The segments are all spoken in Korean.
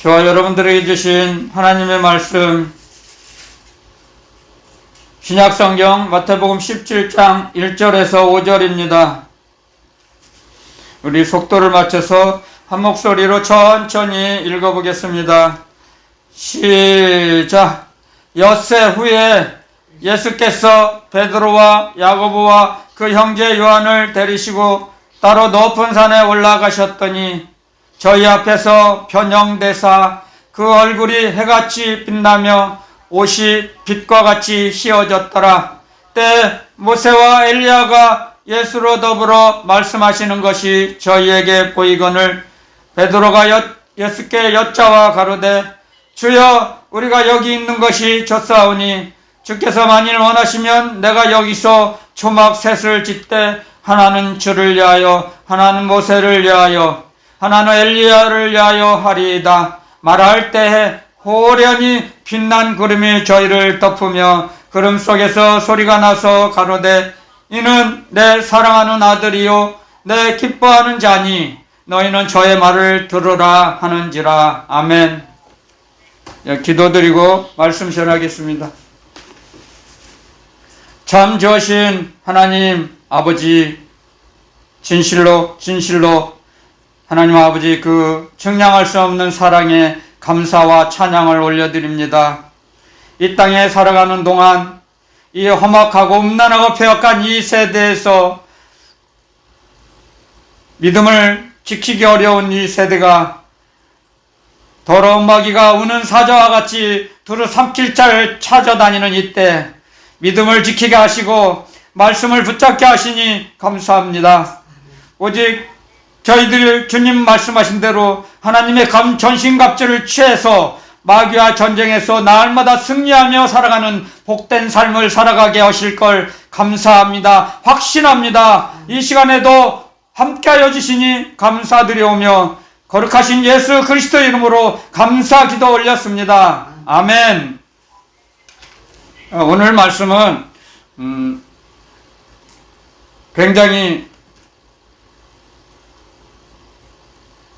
저와 여러분들에게 주신 하나님의 말씀, 신약성경 마태복음 17장 1절에서 5절입니다. 우리 속도를 맞춰서 한 목소리로 천천히 읽어보겠습니다. 시작! 엿새 후에 예수께서 베드로와 야고보와 그 형제 요한을 데리시고 따로 높은 산에 올라가셨더니 저희 앞에서 변형되사 그 얼굴이 해같이 빛나며 옷이 빛과 같이 휘어졌더라. 때 모세와 엘리야가 예수로 더불어 말씀하시는 것이 저희에게 보이거늘 베드로가 예수께 여짜와 가로되 주여 우리가 여기 있는 것이 좋사오니 주께서 만일 원하시면 내가 여기서 초막 셋을 짓되 하나는 주를 위하여 하나는 모세를 위하여 하나는 엘리야를 위하여 하리이다. 말할 때에 호련히 빛난 구름이 저희를 덮으며 구름 속에서 소리가 나서 가로되 이는 내 사랑하는 아들이요 내 기뻐하는 자니 너희는 저의 말을 들으라 하는지라. 아멘. 기도드리고 말씀 전하겠습니다. 참 좋으신 하나님 아버지, 진실로 하나님 아버지 그 측량할 수 없는 사랑에 감사와 찬양을 올려드립니다. 이 땅에 살아가는 동안 이 험악하고 음란하고 폐역한 이 세대에서 믿음을 지키기 어려운 이 세대가 더러운 마귀가 우는 사자와 같이 두루 삼킬 자를 찾아다니는 이때 믿음을 지키게 하시고 말씀을 붙잡게 하시니 감사합니다. 오직 저희들 주님 말씀하신 대로 하나님의 전신갑주를 취해서 마귀와 전쟁에서 날마다 승리하며 살아가는 복된 삶을 살아가게 하실 걸 감사합니다. 확신합니다. 이 시간에도 함께하여 주시니 감사드리오며 거룩하신 예수 그리스도 이름으로 감사 기도 올렸습니다. 아멘. 오늘 말씀은 굉장히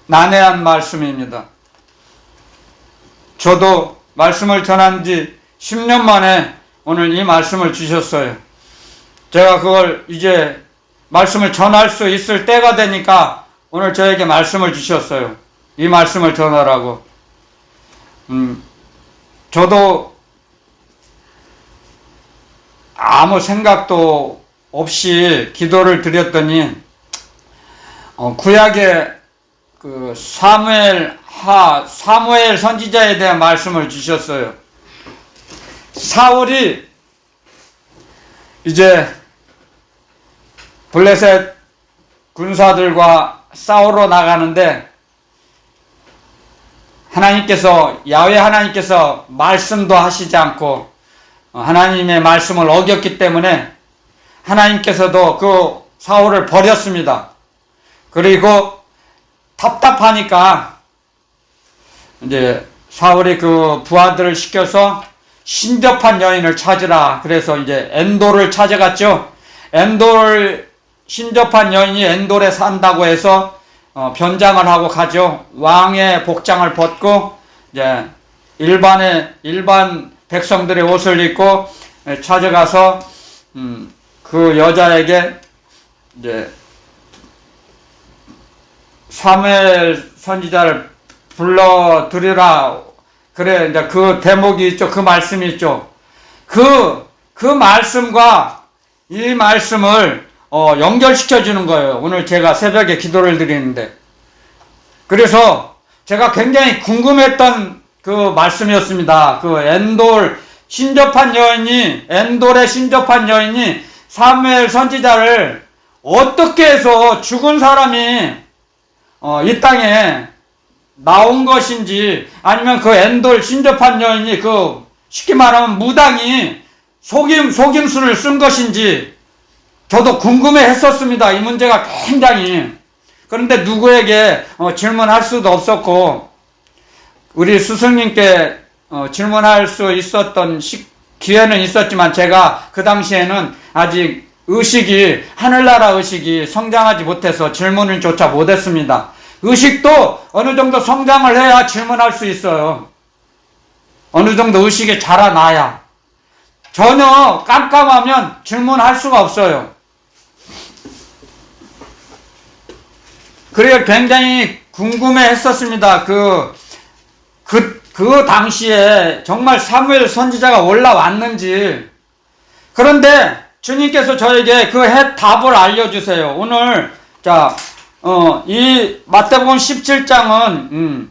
난해한 말씀입니다. 저도 말씀을 전한 지 10년 만에 오늘 이 말씀을 주셨어요. 제가 그걸 이제 말씀을 전할 수 있을 때가 되니까 오늘 저에게 말씀을 주셨어요. 이 말씀을 전하라고. 저도 아무 생각도 없이 기도를 드렸더니 구약의 그 사무엘 선지자에 대한 말씀을 주셨어요. 사울이 이제 블레셋 군사들과 싸우러 나가는데 야훼 하나님께서 말씀도 하시지 않고 하나님의 말씀을 어겼기 때문에 하나님께서도 그 사울을 버렸습니다. 그리고 답답하니까 이제 사울이 그 부하들을 시켜서 신접한 여인을 찾으라. 그래서 이제 엔돌을 찾아갔죠. 신접한 여인이 엔돌에 산다고 해서 변장을 하고 가죠. 왕의 복장을 벗고 이제 일반 백성들의 옷을 입고 찾아가서 그 여자에게 이제 사무엘 선지자를 불러드리라. 그래, 이제 그 대목이 있죠. 그 말씀이 있죠. 그 말씀과 이 말씀을 연결시켜 주는 거예요. 오늘 제가 새벽에 기도를 드리는데. 그래서 제가 굉장히 궁금했던 그 말씀이었습니다. 그 엔돌의 신접한 여인이 사무엘 선지자를 어떻게 해서 죽은 사람이 이 땅에 나온 것인지, 아니면 그 엔돌 신접한 여인이 쉽게 말하면 무당이 속임수를 쓴 것인지 저도 궁금해 했었습니다. 이 문제가 굉장히. 그런데 누구에게 질문할 수도 없었고, 우리 스승님께 질문할 수 있었던 기회는 있었지만 제가 그 당시에는 아직 하늘나라 의식이 성장하지 못해서 질문을 조차 못했습니다. 의식도 어느 정도 성장을 해야 질문할 수 있어요. 어느 정도 의식이 자라나야. 전혀 깜깜하면 질문할 수가 없어요. 그래서 굉장히 궁금해 했었습니다. 그 당시에 정말 사무엘 선지자가 올라왔는지. 그런데 주님께서 저에게 그 답을 알려주세요. 오늘, 이 마태복음 17장은,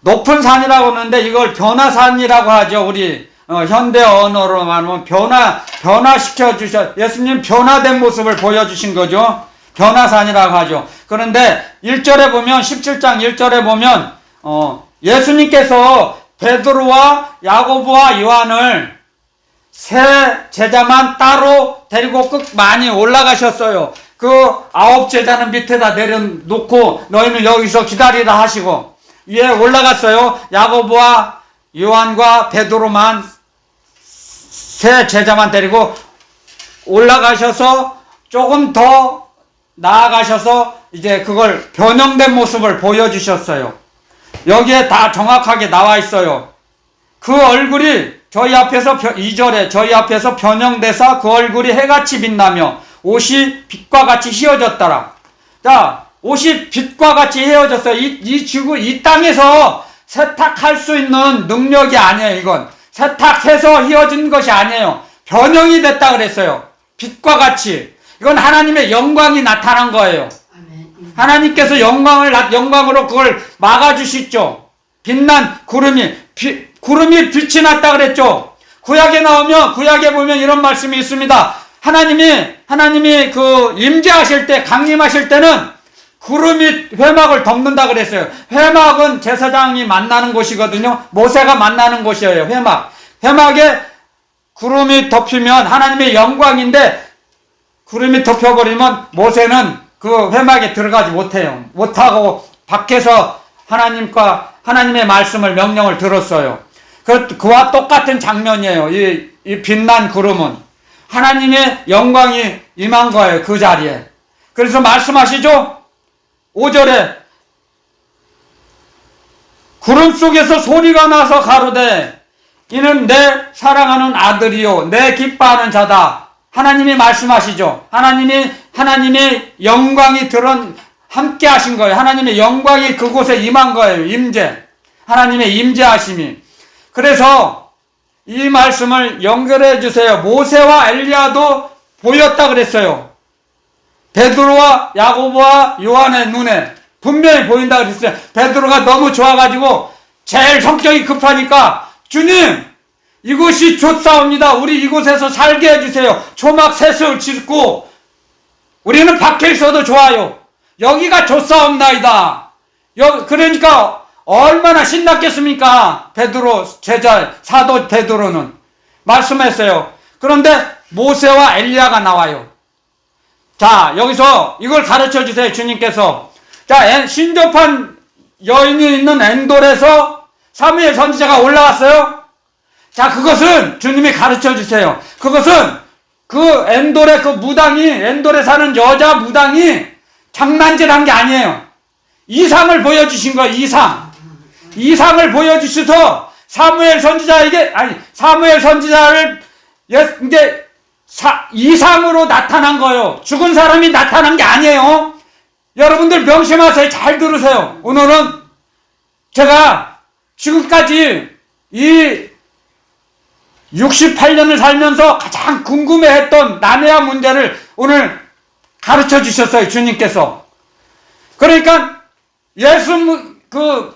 높은 산이라고 하는데 이걸 변화산이라고 하죠. 우리, 현대 언어로 말하면 변화시켜 예수님 변화된 모습을 보여주신 거죠. 변화산이라고 하죠. 그런데 1절에 보면, 17장 1절에 보면, 예수님께서 베드로와 야고보와 요한을 세 제자만 따로 데리고 끝 많이 올라가셨어요. 그 9 제자는 밑에다 내려놓고 너희는 여기서 기다리라 하시고 위에 올라갔어요. 야고보와 요한과 베드로만 세 제자만 데리고 올라가셔서 조금 더 나아가셔서 이제 그걸 변형된 모습을 보여주셨어요. 여기에 다 정확하게 나와 있어요. 그 얼굴이 저희 앞에서 2절에 저희 앞에서 변형돼서 그 얼굴이 해같이 빛나며 옷이 빛과 같이 휘어졌더라. 자, 옷이 빛과 같이 휘어졌어요. 이 땅에서 세탁할 수 있는 능력이 아니에요. 이건 세탁해서 휘어진 것이 아니에요. 변형이 됐다 그랬어요. 빛과 같이. 이건 하나님의 영광이 나타난 거예요. 하나님께서 영광으로 그걸 막아주시죠. 빛난 구름이 빛이 났다 그랬죠. 구약에 보면 이런 말씀이 있습니다. 하나님이 그 임재하실 때, 강림하실 때는 구름이 회막을 덮는다 그랬어요. 회막은 제사장이 만나는 곳이거든요. 모세가 만나는 곳이에요. 회막에 구름이 덮이면 하나님의 영광인데 구름이 덮여버리면 모세는 그 회막에 들어가지 못하고 밖에서 하나님의 말씀을 명령을 들었어요. 그와 똑같은 장면이에요. 이 빛난 구름은 하나님의 영광이 임한 거예요. 그 자리에. 그래서 말씀하시죠. 5절에 구름 속에서 소리가 나서 가로되 이는 내 사랑하는 아들이요 내 기뻐하는 자다. 하나님이 말씀하시죠. 하나님의 영광이 함께 하신 거예요. 하나님의 영광이 그곳에 임한 거예요. 하나님의 임재하심이. 그래서 이 말씀을 연결해 주세요. 모세와 엘리야도 보였다 그랬어요. 베드로와 야고보와 요한의 눈에 분명히 보인다 그랬어요. 베드로가 너무 좋아가지고 제일 성격이 급하니까 주님 이곳이 좋사옵니다. 우리 이곳에서 살게 해주세요. 초막 셋을 짓고 우리는 밖에 있어도 좋아요. 여기가 좋사옵나이다. 그러니까 얼마나 신났겠습니까? 사도 베드로는 말씀했어요. 그런데 모세와 엘리야가 나와요. 자, 여기서 이걸 가르쳐 주세요. 주님께서. 자, 신접한 여인이 있는 엔돌에서 사무엘 선지자가 올라왔어요. 자, 그것은 주님이 가르쳐 주세요. 그것은 그 엔돌에 사는 여자 무당이 장난질 한 게 아니에요. 이상을 보여주신 거예요. 이상을 보여주셔서 사무엘 선지자를 이제 이상으로 나타난 거예요. 죽은 사람이 나타난 게 아니에요. 여러분들 명심하세요. 잘 들으세요. 오늘은 제가 지금까지 이 68년을 살면서 가장 궁금해했던 남해아 문제를 오늘 가르쳐 주셨어요. 주님께서. 그러니까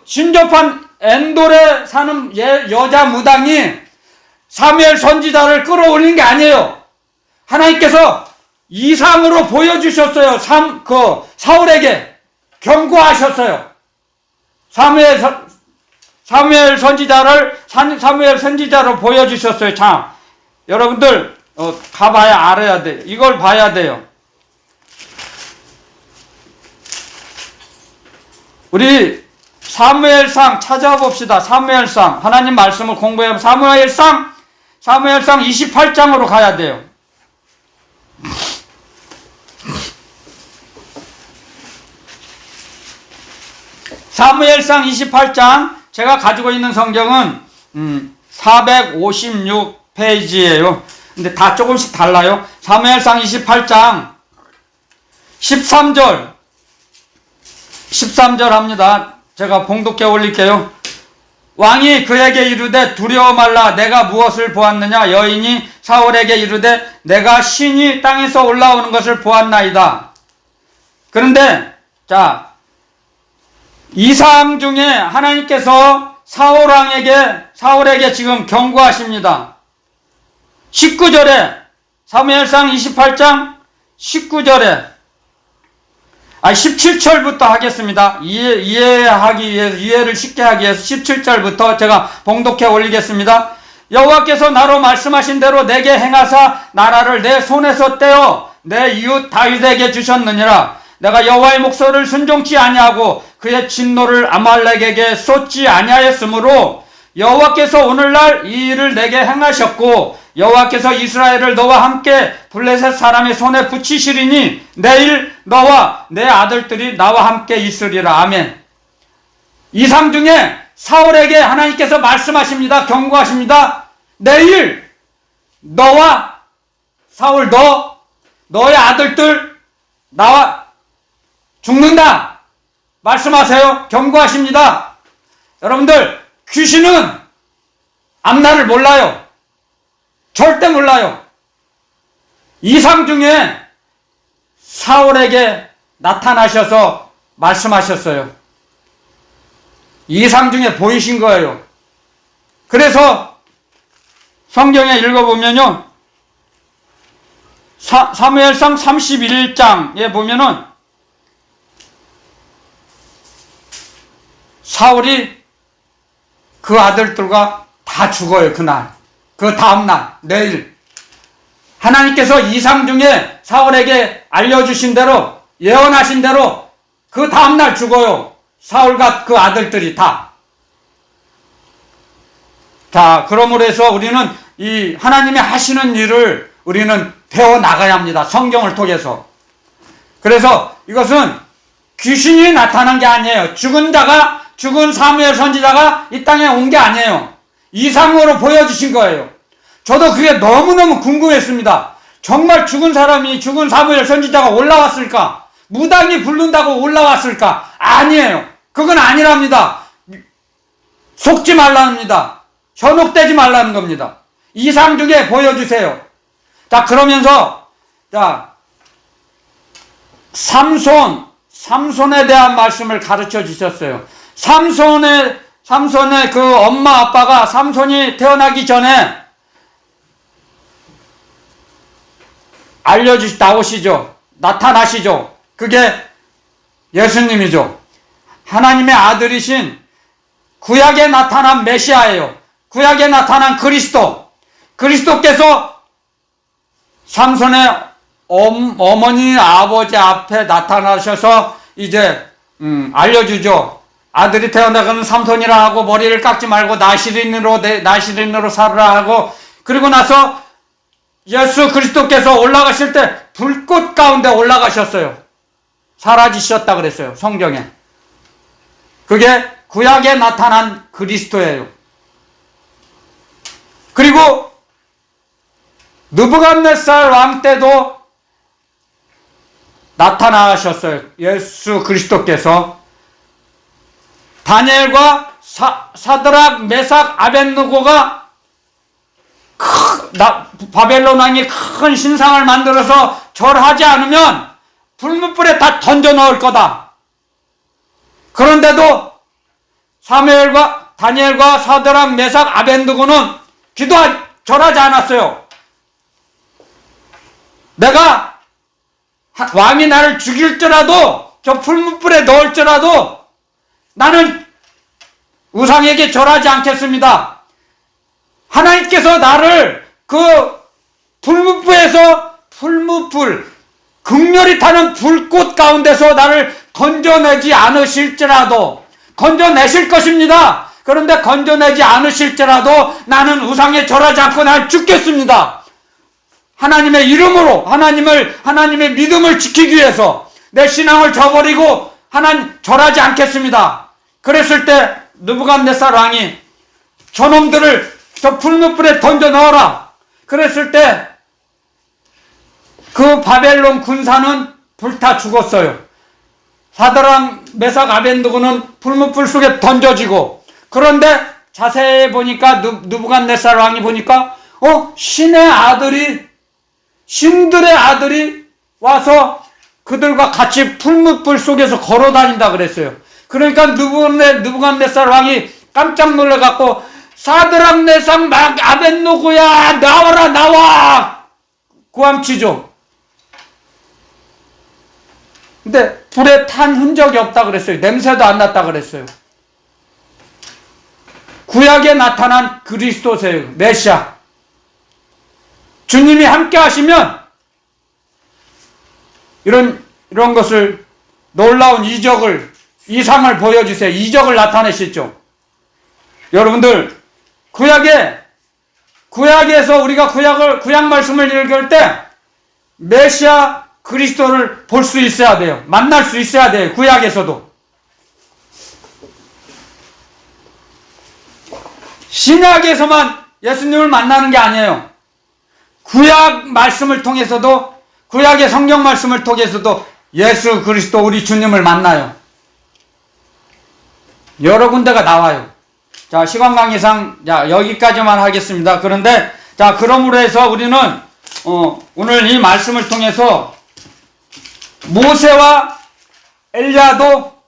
신접한 엔돌에 사는 여자 무당이 사무엘 선지자를 끌어올린 게 아니에요. 하나님께서 이상으로 보여주셨어요. 사울에게 경고하셨어요. 사무엘 선지자로 보여주셨어요. 자, 여러분들 가봐야 알아야 돼. 이걸 봐야 돼요. 우리 사무엘상 찾아봅시다. 사무엘상 하나님 말씀을 공부해보면 사무엘상 28장으로 가야 돼요. 사무엘상 28장, 제가 가지고 있는 성경은 456페이지예요. 근데 다 조금씩 달라요. 사무엘상 28장 13절 합니다. 제가 봉독해 올릴게요. 왕이 그에게 이르되 두려워 말라. 내가 무엇을 보았느냐? 여인이 사울에게 이르되 내가 신이 땅에서 올라오는 것을 보았나이다. 그런데 자, 이상 중에 하나님께서 사울에게 지금 경고하십니다. 19절에, 사무엘상 28장 19절에 17절부터 하겠습니다. 이해를 쉽게 하기 위해서 17절부터 제가 봉독해 올리겠습니다. 여호와께서 나로 말씀하신 대로 내게 행하사 나라를 내 손에서 떼어 내 이웃 다윗에게 주셨느니라. 내가 여호와의 목소리를 순종치 아니하고 그의 진노를 아말렉에게 쏟지 아니하였으므로 여호와께서 오늘날 이 일을 내게 행하셨고 여호와께서 이스라엘을 너와 함께 블레셋 사람의 손에 붙이시리니 내일 너와 내 아들들이 나와 함께 있으리라. 아멘. 이상 중에 사울에게 하나님께서 말씀하십니다. 경고하십니다. 내일 너와 사울 너의 아들들 나와 죽는다 말씀하세요. 경고하십니다. 여러분들, 귀신은 앞날을 몰라요. 절대 몰라요. 이상 중에 사울에게 나타나셔서 말씀하셨어요. 이상 중에 보이신 거예요. 그래서 성경에 읽어보면요, 사무엘상 31장에 보면은 사울이 그 아들들과 다 죽어요. 그날, 그 다음날, 내일. 하나님께서 이상 중에 사울에게 알려주신 대로, 예언하신 대로 그 다음날 죽어요. 사울과 그 아들들이 다. 자, 그러므로 해서 우리는 이 하나님이 하시는 일을 우리는 배워나가야 합니다. 성경을 통해서. 그래서 이것은 귀신이 나타난 게 아니에요. 죽은 사무엘 선지자가 이 땅에 온 게 아니에요. 이상으로 보여주신 거예요. 저도 그게 너무너무 궁금했습니다. 정말 죽은 사무엘 선지자가 올라왔을까? 무당이 부른다고 올라왔을까? 아니에요. 그건 아니랍니다. 속지 말랍니다. 현혹되지 말라는 겁니다. 이상 중에 보여주세요. 자, 그러면서, 자, 삼손에 대한 말씀을 가르쳐 주셨어요. 삼손의 그 엄마 아빠가 삼손이 태어나기 전에 나타나시죠. 그게 예수님이죠. 하나님의 아들이신 구약에 나타난 메시아예요. 구약에 나타난 그리스도께서 삼손의 어머니 아버지 앞에 나타나셔서 이제 알려주죠. 아들이 태어나가는 삼손이라 하고 머리를 깎지 말고 나시린으로 살으라 하고, 그리고 나서 예수 그리스도께서 올라가실 때 불꽃 가운데 올라가셨어요. 사라지셨다 그랬어요. 성경에. 그게 구약에 나타난 그리스도예요. 그리고 느부갓네살 왕 때도 나타나셨어요. 예수 그리스도께서. 다니엘과 사드락, 메삭, 아벳느고가 바벨론 왕이 큰 신상을 만들어서 절하지 않으면 불문불에 다 던져 넣을 거다. 그런데도 다니엘과 사드락, 메삭, 아벳느고는 절하지 않았어요. 내가 왕이 나를 죽일지라도, 저 불문불에 넣을지라도 나는 우상에게 절하지 않겠습니다. 하나님께서 나를 그 불문불, 극렬히 타는 불꽃 가운데서 나를 건져내지 않으실지라도, 건져내실 것입니다. 그런데 건져내지 않으실지라도 나는 우상에 절하지 않고 난 죽겠습니다. 하나님의 이름으로, 하나님의 믿음을 지키기 위해서 내 신앙을 저버리고 절하지 않겠습니다. 그랬을 때 느부갓네살 왕이 저놈들을 저 풀무불에 던져 넣어라. 그랬을 때 그 바벨론 군사는 불타 죽었어요. 사드락, 메삭, 아벤느고는 풀무불 속에 던져지고, 그런데 자세히 보니까 느부갓네살 왕이 보니까 신의 아들이, 신들의 아들이 와서 그들과 같이 풀무불 속에서 걸어 다닌다 그랬어요. 그러니까 느부갓네살 왕이 깜짝 놀라갖고 사드락, 메삭, 아벤느고야 나와라 나와 고함치죠. 근데 불에 탄 흔적이 없다 그랬어요. 냄새도 안 났다 그랬어요. 구약에 나타난 그리스도세요. 메시아. 주님이 함께 하시면 이런 것을 놀라운 이상을 보여주세요. 이적을 나타내시죠. 여러분들, 구약에서 우리가 구약 말씀을 읽을 때 메시아 그리스도를 볼 수 있어야 돼요. 만날 수 있어야 돼요. 구약에서도. 신약에서만 예수님을 만나는 게 아니에요. 구약 말씀을 통해서도, 구약의 성경 말씀을 통해서도 예수 그리스도 우리 주님을 만나요. 여러 군데가 나와요. 자, 시간 관계상 여기까지만 하겠습니다. 그런데 그러므로 해서 우리는 오늘 이 말씀을 통해서 모세와 엘리야도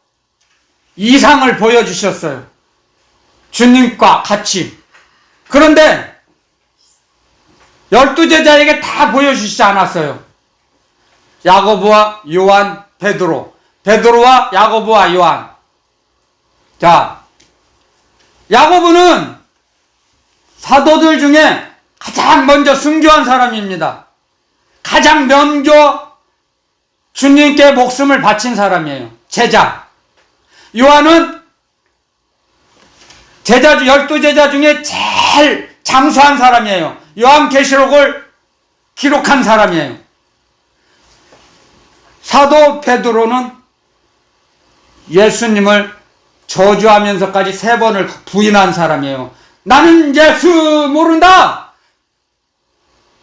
이상을 보여주셨어요. 주님과 같이. 그런데 12제자에게 다 보여주시지 않았어요. 야고보와 요한, 베드로와 야고보와 요한. 자, 야고보는 사도들 중에 가장 먼저 순교한 사람입니다. 가장 먼저 주님께 목숨을 바친 사람이에요. 제자. 요한은 12제자 중에 제일 장수한 사람이에요. 요한계시록을 기록한 사람이에요. 사도 베드로는 예수님을 저주하면서까지 3번을 부인한 사람이에요. 나는 예수 모른다.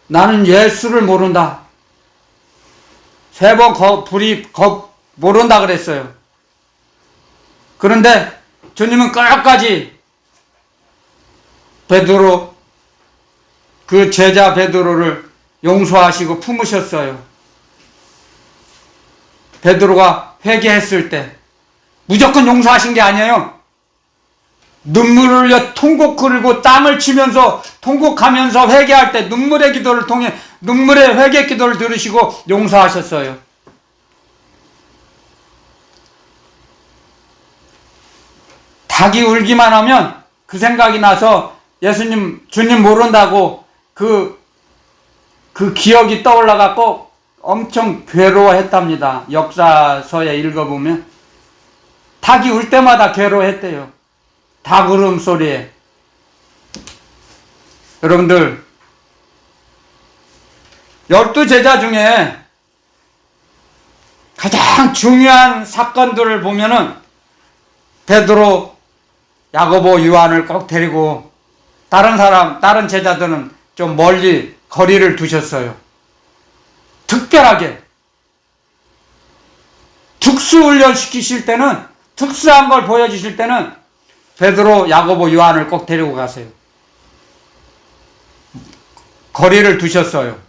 나는 예수를 모른다. 3번 모른다 그랬어요. 그런데 주님은 끝까지 베드로, 그 제자 베드로를 용서하시고 품으셨어요. 베드로가 회개했을 때 무조건 용서하신 게 아니에요. 눈물을 흘려 통곡 그리고 땀을 치면서 통곡하면서 회개할 때 눈물의 기도를 통해 눈물의 회개 기도를 들으시고 용서하셨어요. 닭이 울기만 하면 그 생각이 나서 주님 모른다고 그 기억이 떠올라갖고 엄청 괴로워했답니다. 역사서에 읽어보면 닭이 울 때마다 괴로워했대요. 닭 울음소리에. 여러분들, 12제자 중에 가장 중요한 사건들을 보면은 베드로, 야고보, 요한을 꼭 데리고 다른 제자들은 좀 멀리 거리를 두셨어요. 특별하게 특수훈련 시키실 때는, 특수한 걸 보여주실 때는 베드로, 야고보, 요한을 꼭 데리고 가세요. 거리를 두셨어요.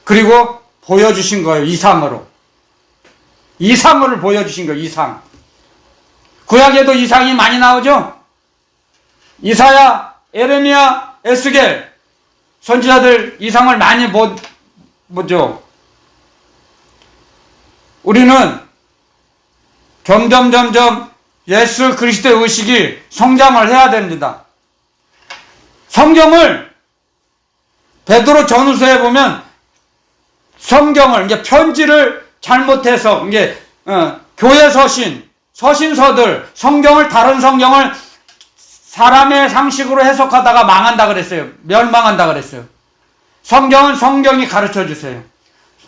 그리고 보여주신 거예요. 이상으로 보여주신 거예요. 이상. 구약에도 이상이 많이 나오죠. 이사야, 에레미야, 에스겔 선지자들 이상을 많이 보죠. 우리는 점점 예수 그리스도의 의식이 성장을 해야 됩니다. 성경을 베드로 전후서에 보면 성경을 이제 편지를 잘못해서 이게 교회 서신서들 다른 성경을 사람의 상식으로 해석하다가 망한다 그랬어요. 멸망한다 그랬어요. 성경은 성경이 가르쳐 주세요.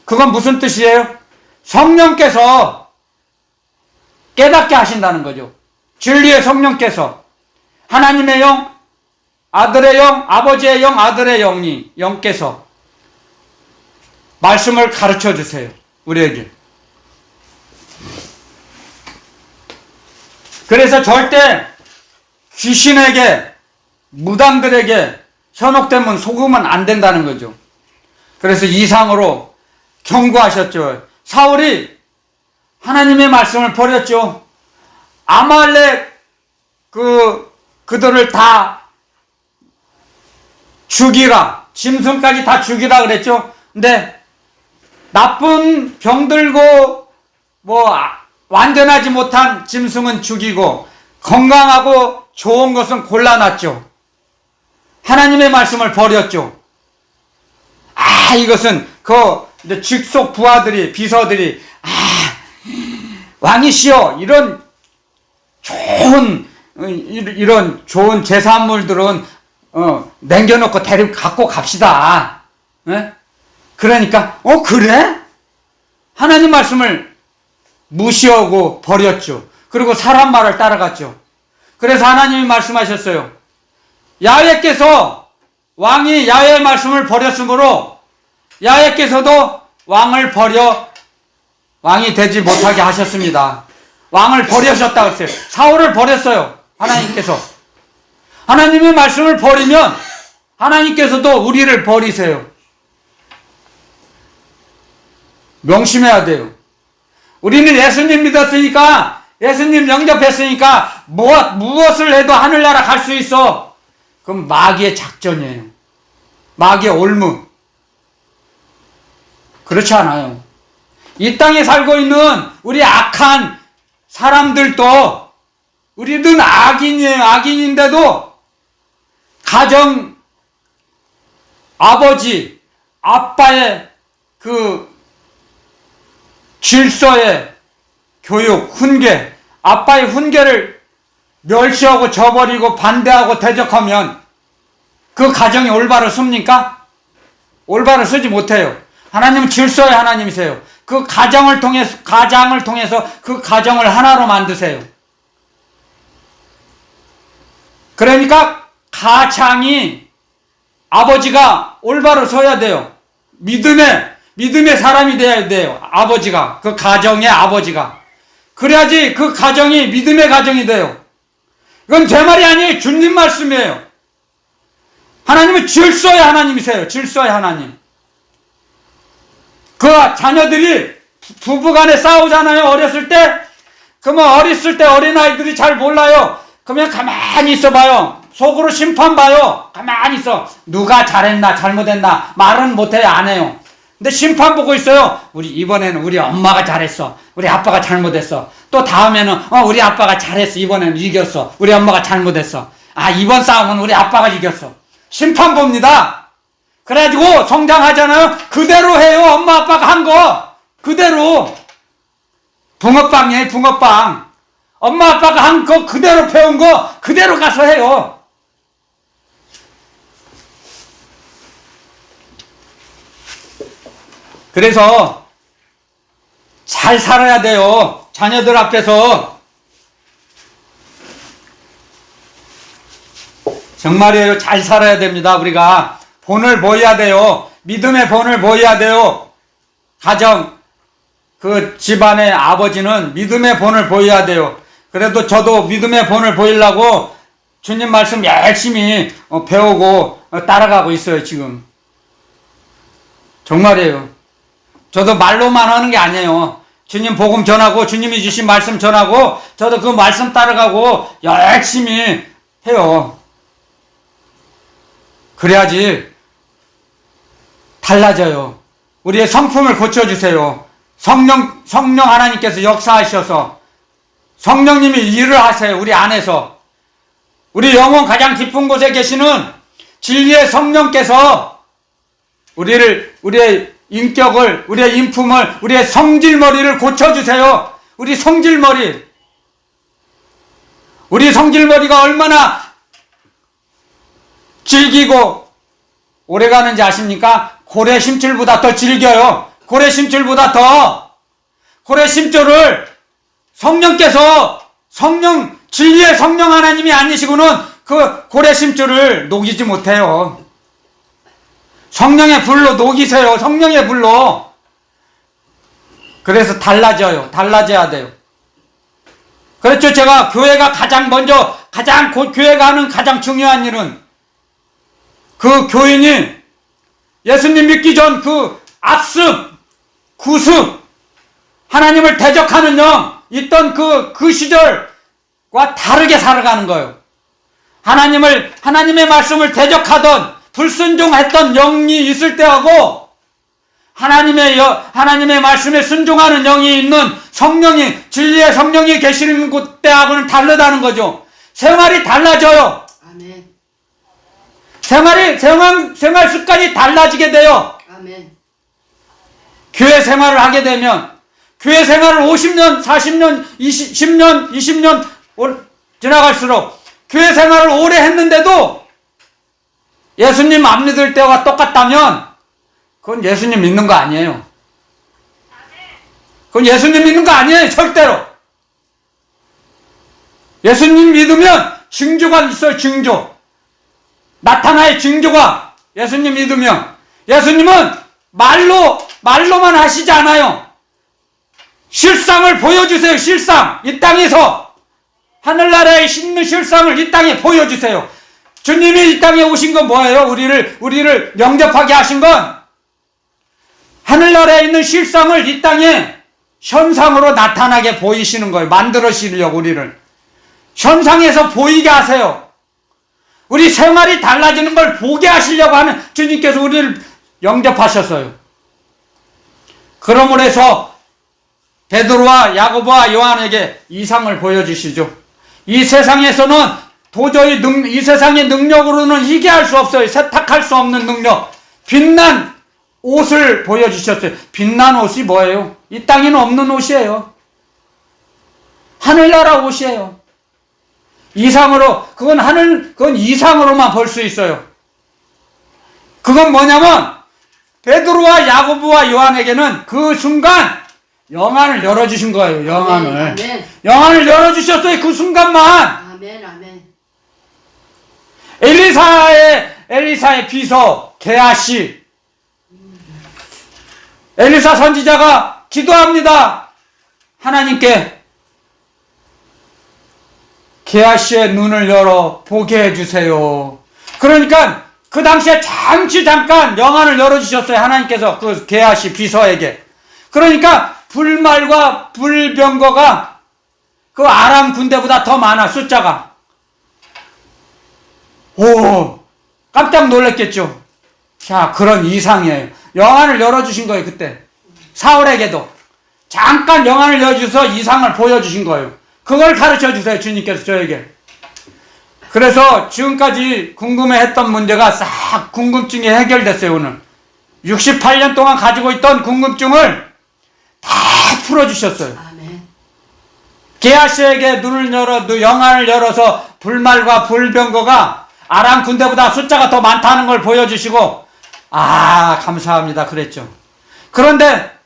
그건 무슨 뜻이에요? 성령께서 깨닫게 하신다는 거죠. 진리의 성령께서 하나님의 영, 아들의 영, 아버지의 영, 아들의 영께서 말씀을 가르쳐 주세요. 우리에게. 그래서 절대 귀신에게, 무당들에게 현혹되면 속으면 안 된다는 거죠. 그래서 이상으로 경고하셨죠. 사울이 하나님의 말씀을 버렸죠. 아말렉 그들을 다 죽이라, 짐승까지 다 죽이라 그랬죠. 근데 나쁜 병들고 완전하지 못한 짐승은 죽이고 건강하고 좋은 것은 골라놨죠. 하나님의 말씀을 버렸죠. 이것은 이제 직속 부하들이, 비서들이 왕이시여, 이런 좋은 제사물들은 남겨놓고 갖고 갑시다. 네? 그러니까 그래? 하나님 말씀을 무시하고 버렸죠. 그리고 사람 말을 따라갔죠. 그래서 하나님이 말씀하셨어요. 야훼께서, 왕이 야훼의 말씀을 버렸으므로 야훼께서도 왕을 버려 왕이 되지 못하게 하셨습니다. 왕을 버리셨다고 했어요. 사울을 버렸어요. 하나님께서. 하나님의 말씀을 버리면 하나님께서도 우리를 버리세요. 명심해야 돼요. 우리는 예수님 믿었으니까, 예수님 영접했으니까 무엇을 해도 하늘나라 갈 수 있어. 그럼 마귀의 작전이에요. 마귀의 올무. 그렇지 않아요. 이 땅에 살고 있는 우리 악한 사람들도, 우리는 악인이에요. 악인인데도 가정, 아버지, 아빠의 질서의 교육, 훈계, 아빠의 훈계를 멸시하고 저버리고 반대하고 대적하면 그 가정이 올바로 섭니까? 올바로 쓰지 못해요. 하나님은 질서의 하나님이세요. 그 가정을 통해서 그 가정을 하나로 만드세요. 그러니까 가장이, 아버지가 올바로 서야 돼요. 믿음의 사람이 돼야 돼요. 아버지가, 그 가정의 아버지가. 그래야지 그 가정이 믿음의 가정이 돼요. 이건 제 말이 아니에요. 주님 말씀이에요. 하나님은 질서의 하나님이세요. 질서의 하나님. 그 자녀들이 부부간에 싸우잖아요. 어렸을 때. 그러면 어렸을 때 어린아이들이 잘 몰라요. 그러면 가만히 있어봐요. 속으로 심판봐요. 가만히 있어. 누가 잘했나 잘못했나 말은 못해요. 안 해요. 근데 심판 보고 있어요. 이번에는 우리 엄마가 잘했어. 우리 아빠가 잘못했어. 또 다음에는 우리 아빠가 잘했어. 이번에는 이겼어. 우리 엄마가 잘못했어. 이번 싸움은 우리 아빠가 이겼어. 심판 봅니다. 그래가지고 성장하잖아요. 그대로 해요. 엄마 아빠가 한 거 그대로. 붕어빵이에요. 붕어빵. 엄마 아빠가 한 거 그대로 배운 거 그대로 가서 해요. 그래서 잘 살아야 돼요. 자녀들 앞에서. 정말이에요. 잘 살아야 됩니다. 우리가 본을 보여야 돼요. 믿음의 본을 보여야 돼요. 가정, 집안의 아버지는 믿음의 본을 보여야 돼요. 그래도 저도 믿음의 본을 보이려고 주님 말씀 열심히 배우고 따라가고 있어요. 지금 정말이에요. 저도 말로만 하는 게 아니에요. 주님 복음 전하고 주님이 주신 말씀 전하고 저도 그 말씀 따라가고 열심히 해요. 그래야지 달라져요. 우리의 성품을 고쳐주세요. 성령 하나님께서 역사하셔서 성령님이 일을 하세요. 우리 안에서. 우리 영혼 가장 깊은 곳에 계시는 진리의 성령께서 우리의 인격을, 우리의 인품을, 우리의 성질머리를 고쳐주세요. 우리 성질머리가 얼마나 질기고 오래가는지 아십니까? 고래 심줄보다 더 질겨요. 고래 심줄을 진리의 성령 하나님이 아니시고는 그 고래심줄을 녹이지 못해요. 성령의 불로 녹이세요. 성령의 불로. 그래서 달라져야 돼요. 그렇죠. 제가 교회가 교회가 하는 가장 중요한 일은 그 교인이 예수님 믿기 전 그 악습, 구습, 하나님을 대적하는 영 있던 그 시절과 다르게 살아가는 거예요. 하나님의 말씀을 대적하던 불순종했던 영이 있을 때하고 하나님의 말씀에 순종하는 영이 있는 진리의 성령이 계시는 때하고는 다르다는 거죠. 생활이 달라져요. 아멘. 생활 습관이 달라지게 돼요. 아멘. 교회 생활을 하게 되면, 교회 생활을 50년, 40년, 10년, 20년 지나갈수록 교회 생활을 오래 했는데도 예수님 안 믿을 때와 똑같다면 그건 예수님 믿는 거 아니에요. 그건 예수님 믿는 거 아니에요. 절대로. 예수님 믿으면 징조가 있어요. 징조. 나타나의 징조가 예수님 믿으면. 예수님은 말로만 하시지 않아요. 실상을 보여주세요. 실상. 이 땅에서 하늘나라에 있는 실상을 이 땅에 보여주세요. 주님이 이 땅에 오신 건 뭐예요? 우리를 영접하게 하신 건 하늘나라에 있는 실상을 이 땅에 현상으로 나타나게 보이시는 거예요. 만들어시려고 우리를. 현상에서 보이게 하세요. 우리 생활이 달라지는 걸 보게 하시려고 하는 주님께서 우리를 영접하셨어요. 그러므로 해서 베드로와 야고보와 요한에게 이상을 보여주시죠. 이 세상에서는 도저히 이 세상의 능력으로는 희귀할 수 없어요. 세탁할 수 없는 능력. 빛난 옷을 보여주셨어요. 빛난 옷이 뭐예요? 이 땅에는 없는 옷이에요. 하늘나라 옷이에요. 그건 이상으로만 볼 수 있어요. 그건 뭐냐면, 베드로와 야고보와 요한에게는 그 순간 영안을 열어주신 거예요. 영안을. 아멘. 영안을 열어주셨어요. 그 순간만. 아멘. 아멘. 엘리사의 비서 게하시. 엘리사 선지자가 기도합니다. 하나님께 게하시의 눈을 열어 보게 해주세요. 그러니까 그 당시에 잠깐 영안을 열어주셨어요. 하나님께서 그 게하시 비서에게. 그러니까 불말과 불병거가 그 아람 군대보다 더 많아. 숫자가. 오, 깜짝 놀랐겠죠. 자, 그런 이상이에요. 영안을 열어주신 거예요. 그때 사울에게도 잠깐 영안을 열어주셔서 이상을 보여주신 거예요. 그걸 가르쳐주세요. 주님께서 저에게. 그래서 지금까지 궁금해했던 문제가 싹 궁금증이 해결됐어요. 오늘 68년 동안 가지고 있던 궁금증을 다 풀어주셨어요. 아멘. 게하시에게 영안을 열어서 불말과 불병거가 아람 군대보다 숫자가 더 많다는 걸 보여주시고, 감사합니다. 그랬죠. 그런데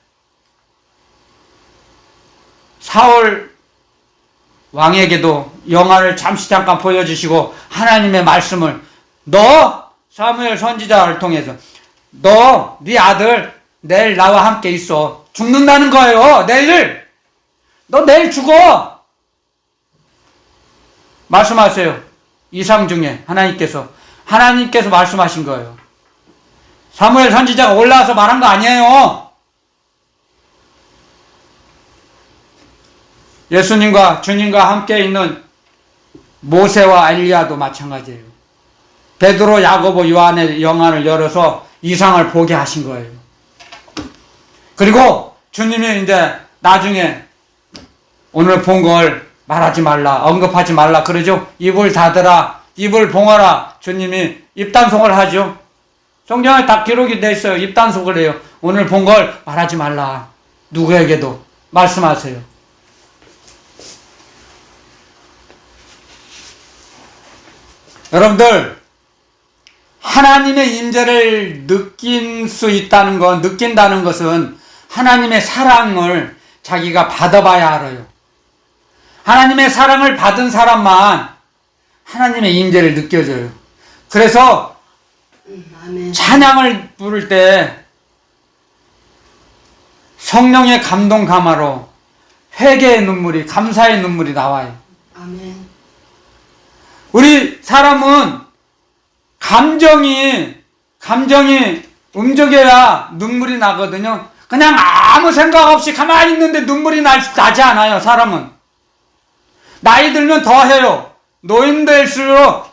사울 왕에게도 영안을 잠깐 보여주시고 하나님의 말씀을 사무엘 선지자를 통해서 네 아들 내일 나와 함께 있어. 죽는다는 거예요. 너 내일 죽어. 말씀하세요. 이상 중에 하나님께서 말씀하신 거예요. 사무엘 선지자가 올라와서 말한 거 아니에요. 예수님과 주님과 함께 있는 모세와 엘리야도 마찬가지예요. 베드로, 야고보, 요한의 영안을 열어서 이상을 보게 하신 거예요. 그리고 주님이 이제 나중에 오늘 본 걸 말하지 말라, 언급하지 말라 그러죠. 입을 닫으라, 입을 봉하라. 주님이 입단속을 하죠. 성경에 다 기록이 돼 있어요. 입단속을 해요. 오늘 본 걸 말하지 말라. 누구에게도 말씀하세요. 여러분들, 하나님의 임재를 느낀다는 것은 하나님의 사랑을 자기가 받아봐야 알아요. 하나님의 사랑을 받은 사람만 하나님의 임재를 느껴져요. 그래서 아멘. 찬양을 부를 때 성령의 감동 감화로 회개의 눈물이, 감사의 눈물이 나와요. 아멘. 우리 사람은 감정이 움직여야 눈물이 나거든요. 그냥 아무 생각 없이 가만히 있는데 눈물이 나지 않아요, 사람은. 나이 들면 더 해요. 노인 될수록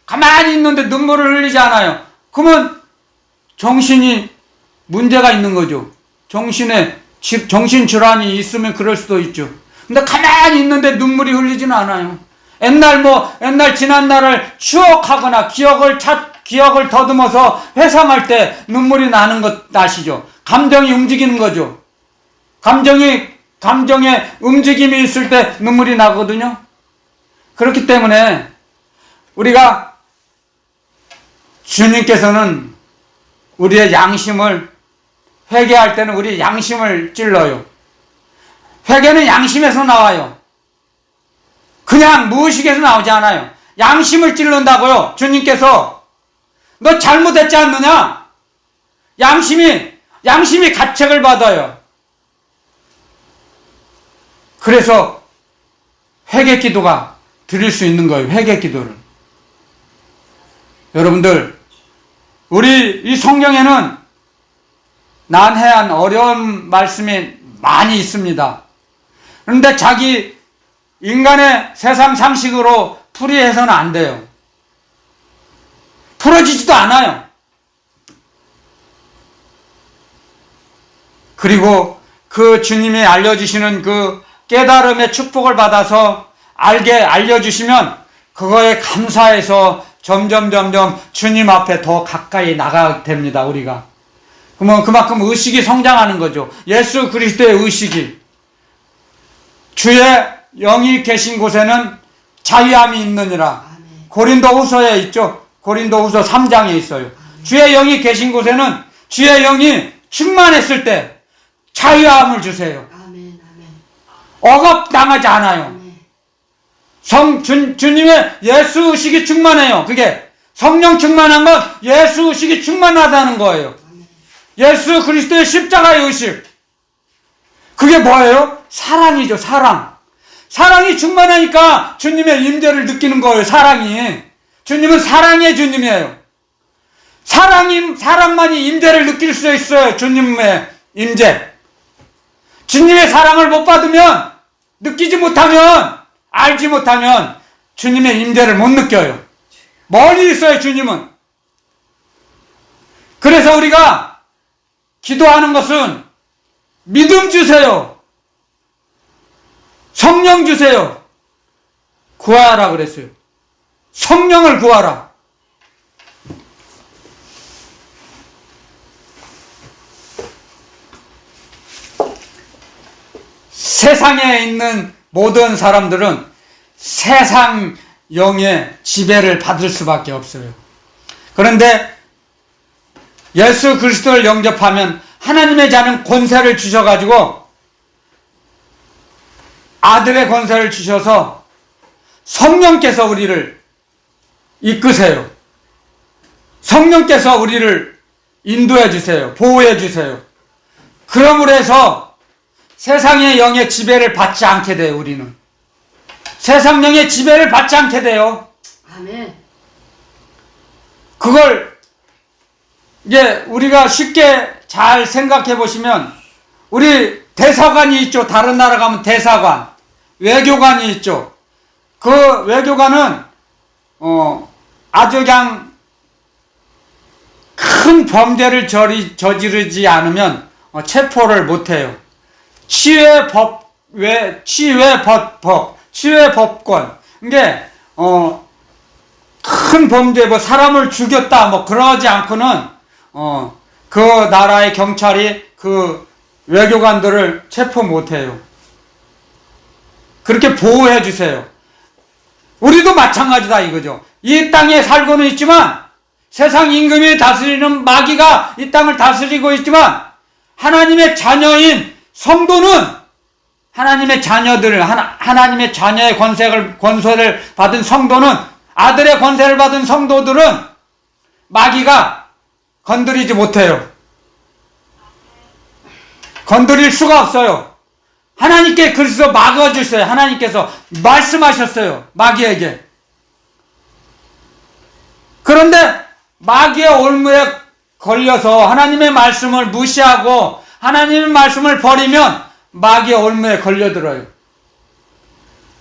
가만히 있는데 눈물을 흘리지 않아요. 그러면 정신이 문제가 있는 거죠. 정신질환이 있으면 그럴 수도 있죠. 근데 가만히 있는데 눈물이 흘리지는 않아요. 옛날 지난 날을 추억하거나 기억을 더듬어서 회상할 때 눈물이 나는 것 아시죠? 감정이 움직이는 거죠. 감정에 움직임이 있을 때 눈물이 나거든요. 그렇기 때문에 우리가 주님께서는 우리의 양심을 회개할 때는 우리 양심을 찔러요. 회개는 양심에서 나와요. 그냥 무의식에서 나오지 않아요. 양심을 찔른다고요. 주님께서 너 잘못했지 않느냐? 양심이 가책을 받아요. 그래서 회개 기도가 드릴 수 있는 거예요. 회개 기도를. 여러분들, 우리 이 성경에는 난해한 어려운 말씀이 많이 있습니다. 그런데 자기 인간의 세상 상식으로 풀이해서는 안 돼요. 풀어지지도 않아요. 그리고 그 주님이 알려주시는 그 깨달음의 축복을 받아서 알려주시면 그거에 감사해서 점점 주님 앞에 더 가까이 나가게 됩니다, 우리가. 그러면 그만큼 의식이 성장하는 거죠. 예수 그리스도의 의식이. 주의 영이 계신 곳에는 자유함이 있느니라. 고린도후서에 있죠. 고린도후서 3장에 있어요. 주의 영이 계신 곳에는 주의 영이 충만했을 때 자유함을 주세요. 억압당하지 않아요. 주님의 예수 의식이 충만해요. 그게 성령 충만한 건 예수 의식이 충만하다는 거예요. 예수 그리스도의 십자가의 의식. 그게 뭐예요? 사랑이죠. 사랑이 충만하니까 주님의 임재를 느끼는 거예요. 사랑이. 주님은 사랑의 주님이에요. 사랑만이 임재를 느낄 수 있어요. 주님의 임재. 주님의 사랑을 못 받으면, 느끼지 못하면, 알지 못하면 주님의 임재를 못 느껴요. 멀리 있어요, 주님은. 그래서 우리가 기도하는 것은 믿음 주세요. 성령 주세요. 구하라 그랬어요. 성령을 구하라. 세상에 있는 모든 사람들은 세상 영의 지배를 받을 수밖에 없어요. 그런데 예수 그리스도를 영접하면 하나님의 자는 권세를 주셔가지고 아들의 권세를 주셔서 성령께서 우리를 이끄세요. 성령께서 우리를 인도해 주세요. 보호해 주세요. 그러므로 해서 세상의 영의 지배를 받지 않게 돼요. 우리는 세상 영의 지배를 받지 않게 돼요. 아멘. 그걸 이제 우리가 쉽게 잘 생각해 보시면, 우리 대사관이 있죠. 다른 나라 가면 대사관, 외교관이 있죠. 그 외교관은 아주 그냥 큰 범죄를 저지르지 않으면 체포를 못해요. 치외법권. 이게 큰 범죄, 사람을 죽였다 그러지 않고는 그 나라의 경찰이 그 외교관들을 체포 못해요. 그렇게 보호해 주세요. 우리도 마찬가지다 이거죠. 이 땅에 살고는 있지만, 세상 임금이 다스리는 마귀가 이 땅을 다스리고 있지만, 하나님의 자녀인 성도는 하나님의 자녀들, 하나님의 자녀의 권세를 받은 성도는, 아들의 권세를 받은 성도들은 마귀가 건드리지 못해요. 건드릴 수가 없어요. 하나님께 그래서 막아주셨어요. 하나님께서 말씀하셨어요. 마귀에게. 그런데 마귀의 올무에 걸려서 하나님의 말씀을 무시하고 하나님의 말씀을 버리면 마귀의 올무에 걸려들어요.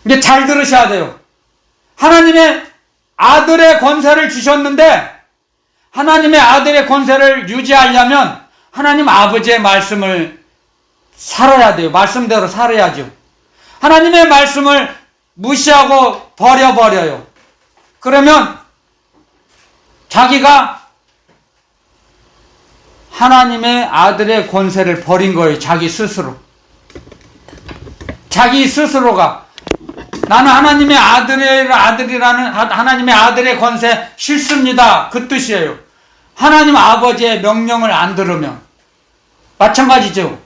이게 잘 들으셔야 돼요. 하나님의 아들의 권세를 주셨는데 하나님의 아들의 권세를 유지하려면 하나님 아버지의 말씀을 살아야 돼요. 말씀대로 살아야죠. 하나님의 말씀을 무시하고 버려버려요. 그러면 자기가 하나님의 아들의 권세를 버린 거예요. 자기 스스로. 자기 스스로가 나는 하나님의 아들이라는 하나님의 아들의 권세 싫습니다. 그 뜻이에요. 하나님 아버지의 명령을 안 들으면 마찬가지죠.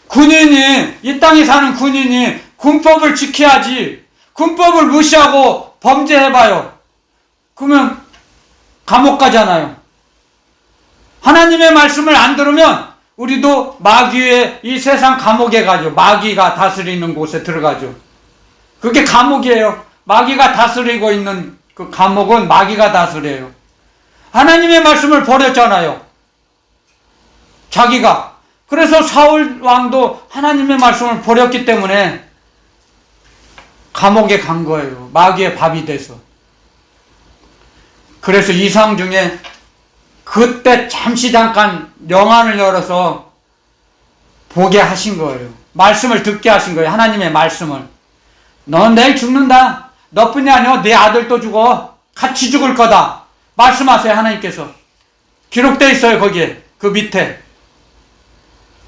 군인이, 이 땅에 사는 군인이 군법을 지켜야지 군법을 무시하고 범죄해봐요. 그러면 감옥 가잖아요. 하나님의 말씀을 안 들으면 우리도 마귀의 이 세상 감옥에 가죠. 마귀가 다스리는 곳에 들어가죠. 그게 감옥이에요. 마귀가 다스리고 있는 그 감옥은 마귀가 다스려요. 하나님의 말씀을 버렸잖아요. 자기가. 그래서 사울 왕도 하나님의 말씀을 버렸기 때문에 감옥에 간 거예요. 마귀의 밥이 돼서. 그래서 이상 중에 그때 잠깐 영안을 열어서 보게 하신 거예요. 말씀을 듣게 하신 거예요. 하나님의 말씀을. 넌 내일 죽는다. 너뿐이 아니야. 네 아들도 죽어. 같이 죽을 거다. 말씀하세요. 하나님께서. 기록되어 있어요. 거기에. 그 밑에.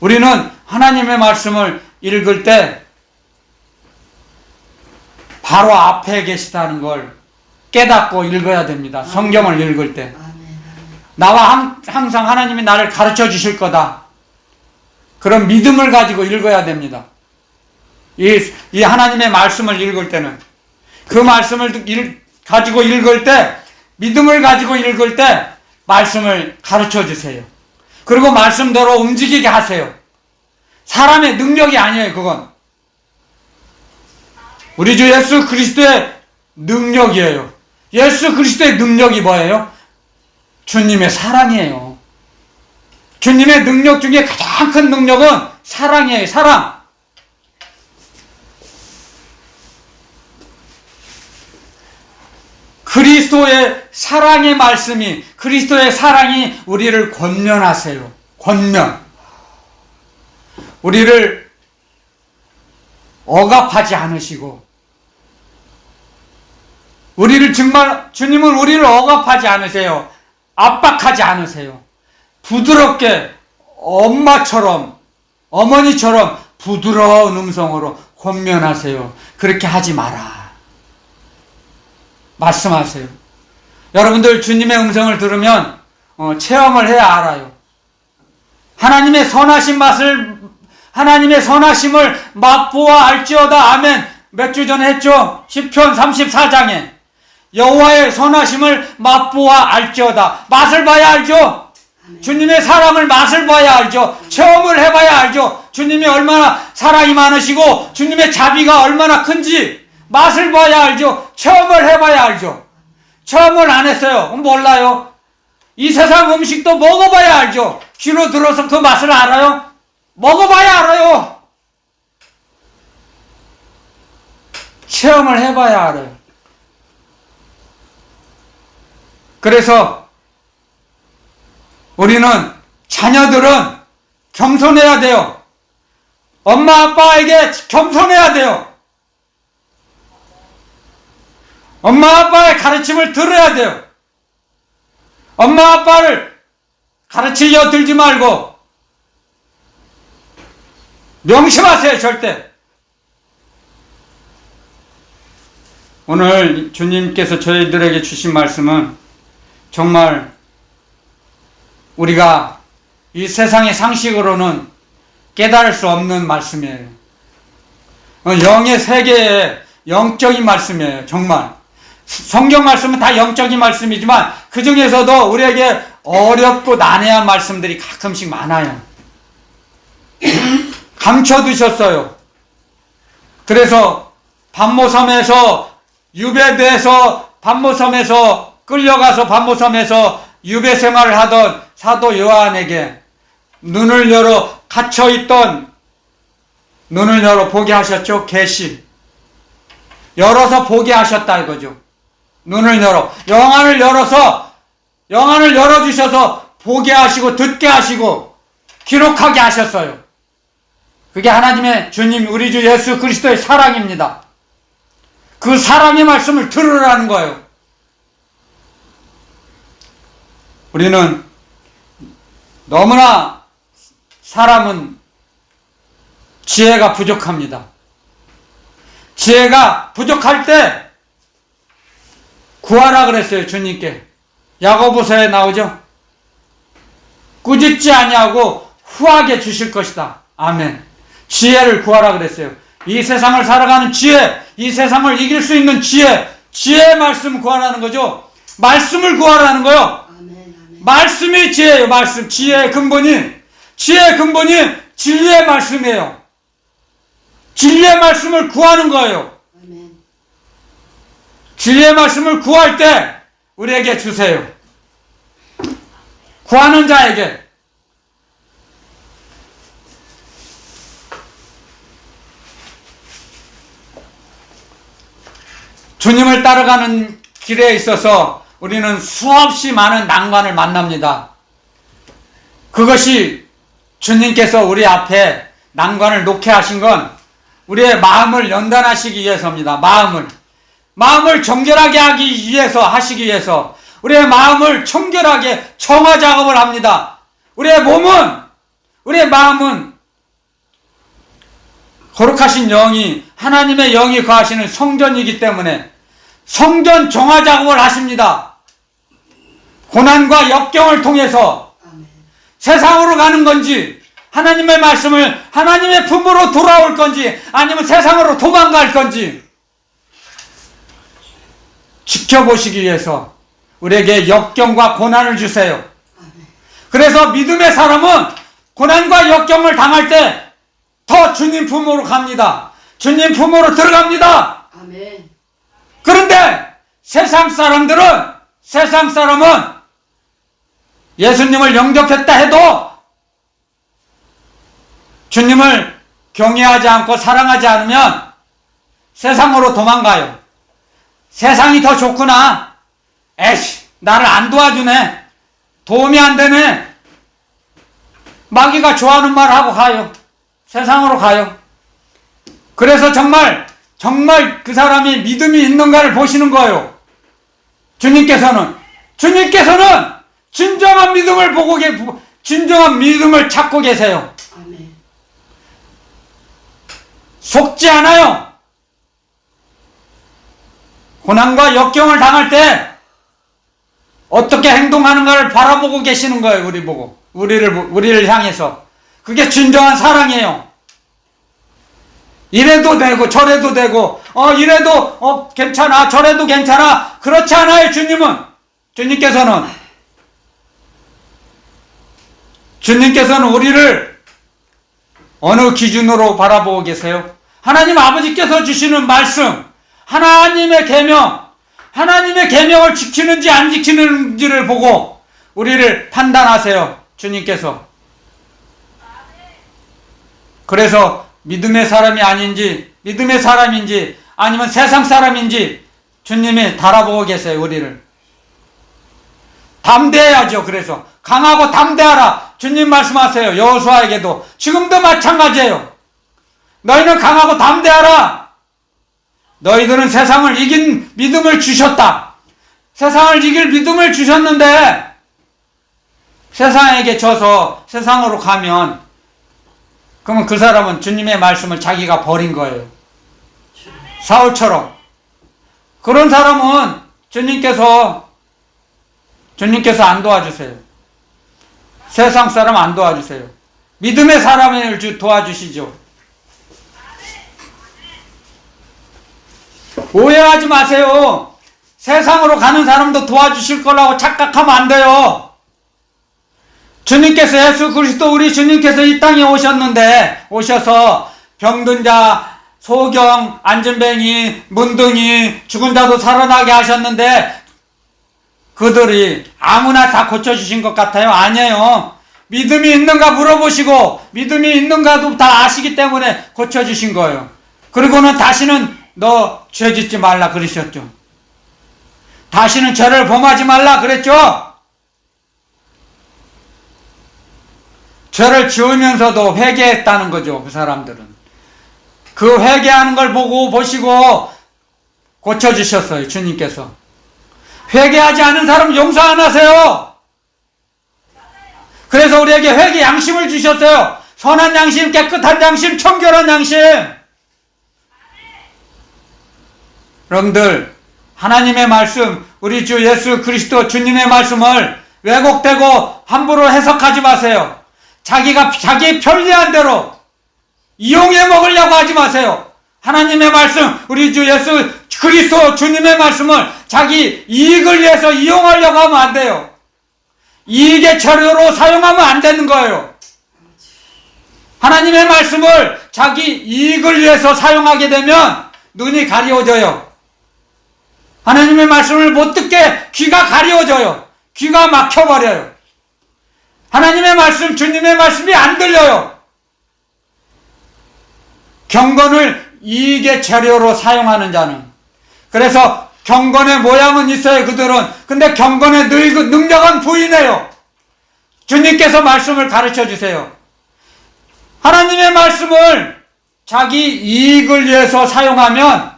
우리는 하나님의 말씀을 읽을 때 바로 앞에 계시다는 걸 깨닫고 읽어야 됩니다. 성경을 읽을 때. 나와 항상 하나님이 나를 가르쳐 주실 거다. 그런 믿음을 가지고 읽어야 됩니다. 이 하나님의 말씀을 읽을 때는 그 말씀을 가지고 읽을 때, 믿음을 가지고 읽을 때 말씀을 가르쳐 주세요. 그리고 말씀대로 움직이게 하세요. 사람의 능력이 아니에요. 그건 우리 주 예수 그리스도의 능력이에요. 예수 그리스도의 능력이 뭐예요? 주님의 사랑이에요. 주님의 능력 중에 가장 큰 능력은 사랑이에요. 사랑. 그리스도의 사랑의 말씀이, 그리스도의 사랑이 우리를 권면하세요. 권면. 우리를 억압하지 않으시고, 주님은 우리를 억압하지 않으세요. 압박하지 않으세요. 부드럽게 엄마처럼, 어머니처럼 부드러운 음성으로 권면하세요. 그렇게 하지 마라. 말씀하세요. 여러분들 주님의 음성을 들으면 체험을 해야 알아요. 하나님의 선하심을 맛보아 알지어다. 아멘. 몇 주 전에 했죠? 시편 34장에 여호와의 선하심을 맛보아 알지어다. 맛을 봐야 알죠? 주님의 사랑을 맛을 봐야 알죠? 체험을 해봐야 알죠? 주님이 얼마나 사랑이 많으시고 주님의 자비가 얼마나 큰지 맛을 봐야 알죠? 체험을 해봐야 알죠? 체험을 안 했어요. 몰라요. 이 세상 음식도 먹어봐야 알죠? 귀로 들어서 그 맛을 알아요? 먹어봐야 알아요. 체험을 해봐야 알아요. 그래서 우리는, 자녀들은 겸손해야 돼요. 엄마 아빠에게 겸손해야 돼요. 엄마 아빠의 가르침을 들어야 돼요. 엄마 아빠를 가르치려 들지 말고 명심하세요. 절대. 오늘 주님께서 저희들에게 주신 말씀은 정말 우리가 이 세상의 상식으로는 깨달을 수 없는 말씀이에요. 영의 세계의 영적인 말씀이에요. 정말 성경 말씀은 다 영적인 말씀이지만 그 중에서도 우리에게 어렵고 난해한 말씀들이 가끔씩 많아요. 감춰두셨어요. 그래서 반모섬에서 유배돼서 반모섬에서 끌려가서 반모섬에서 유배 생활을 하던 사도 요한에게 눈을 열어 갇혀있던 눈을 열어 보게 하셨죠. 계시 열어서 보게 하셨다 이거죠. 눈을 열어 영안을 열어서 영안을 열어주셔서 보게 하시고 듣게 하시고 기록하게 하셨어요. 그게 하나님의 주님 우리 주 예수 그리스도의 사랑입니다. 그 사랑의 말씀을 들으라는 거예요. 우리는 너무나 사람은 지혜가 부족합니다. 지혜가 부족할 때 구하라 그랬어요. 주님께. 야고보서에 나오죠. 꾸짖지 아니하고 후하게 주실 것이다. 아멘. 지혜를 구하라 그랬어요. 이 세상을 살아가는 지혜, 이 세상을 이길 수 있는 지혜, 지혜의 말씀 구하라는 거죠. 말씀을 구하라는 거요. 말씀이 지혜예요. 말씀. 지혜의 근본이 진리의 말씀이에요. 진리의 말씀을 구하는 거예요. 진리의 말씀을 구할 때 우리에게 주세요. 구하는 자에게. 주님을 따라가는 길에 있어서 우리는 수없이 많은 난관을 만납니다. 그것이 주님께서 우리 앞에 난관을 놓게 하신 건 우리의 마음을 연단하시기 위해서입니다. 마음을 정결하게 하기 위해서 하시기 위해서 우리의 마음을 청결하게 정화 작업을 합니다. 우리의 마음은 거룩하신 영이 하나님의 영이 거하시는 성전이기 때문에 성전 정화 작업을 하십니다. 고난과 역경을 통해서 세상으로 가는 건지 하나님의 말씀을 하나님의 품으로 돌아올 건지 아니면 세상으로 도망갈 건지 지켜보시기 위해서 우리에게 역경과 고난을 주세요. 그래서 믿음의 사람은 고난과 역경을 당할 때 더 주님 품으로 갑니다. 주님 품으로 들어갑니다. 그런데 세상 사람은 예수님을 영접했다 해도 주님을 경외하지 않고 사랑하지 않으면 세상으로 도망가요. 세상이 더 좋구나. 에이씨, 나를 안 도와주네. 도움이 안 되네. 마귀가 좋아하는 말 하고 가요. 세상으로 가요. 그래서 정말 그 사람이 믿음이 있는가를 보시는 거예요. 주님께서는 진정한 믿음을 보고 진정한 믿음을 찾고 계세요. 속지 않아요. 고난과 역경을 당할 때 어떻게 행동하는가를 바라보고 계시는 거예요. 우리를 향해서. 그게 진정한 사랑이에요. 이래도 되고 저래도 되고 이래도 괜찮아 저래도 괜찮아. 그렇지 않아요. 주님께서는 우리를 어느 기준으로 바라보고 계세요? 하나님 아버지께서 주시는 말씀, 하나님의 계명을 지키는지 안 지키는지를 보고 우리를 판단하세요. 주님께서. 그래서 믿음의 사람인지 아니면 세상 사람인지 주님이 달아보고 계세요. 우리를 담대해야죠. 그래서 강하고 담대하라. 주님 말씀하세요. 여호수아에게도. 지금도 마찬가지예요. 너희는 강하고 담대하라. 너희들은 세상을 이긴 믿음을 주셨다. 세상을 이길 믿음을 주셨는데 세상에게 져서 세상으로 가면 그러면 그 사람은 주님의 말씀을 자기가 버린 거예요. 사울처럼. 그런 사람은 주님께서 안 도와주세요. 세상 사람 안 도와주세요. 믿음의 사람을 도와주시죠. 오해하지 마세요. 세상으로 가는 사람도 도와주실 거라고 착각하면 안 돼요. 주님께서 예수 그리스도 우리 주님께서 이 땅에 오셔서 병든 자, 소경, 안진뱅이, 문둥이, 죽은 자도 살아나게 하셨는데 그들이 아무나 다 고쳐주신 것 같아요? 아니에요. 믿음이 있는가 물어보시고 믿음이 있는가도 다 아시기 때문에 고쳐주신 거예요. 그리고는 다시는 너 죄 짓지 말라 그러셨죠. 다시는 죄를 범하지 말라 그랬죠. 죄를 지으면서도 회개했다는 거죠. 그 사람들은 그 회개하는 걸 보시고 고쳐주셨어요. 주님께서. 회개하지 않은 사람 용서 안 하세요. 그래서 우리에게 회개 양심을 주셨어요. 선한 양심, 깨끗한 양심, 청결한 양심. 여러분들 하나님의 말씀, 우리 주 예수 그리스도 주님의 말씀을 왜곡되고 함부로 해석하지 마세요. 자기 편리한 대로 이용해 먹으려고 하지 마세요. 하나님의 말씀, 우리 주 예수 그리스도 주님의 말씀을 자기 이익을 위해서 이용하려고 하면 안 돼요. 이익의 재료로 사용하면 안 되는 거예요. 하나님의 말씀을 자기 이익을 위해서 사용하게 되면 눈이 가려워져요. 하나님의 말씀을 못 듣게 귀가 가려워져요. 귀가 막혀버려요. 하나님의 말씀, 주님의 말씀이 안 들려요. 경건을 이익의 재료로 사용하는 자는. 그래서 경건의 모양은 있어요, 그들은. 근데 경건의 능력은 부인해요. 주님께서 말씀을 가르쳐 주세요. 하나님의 말씀을 자기 이익을 위해서 사용하면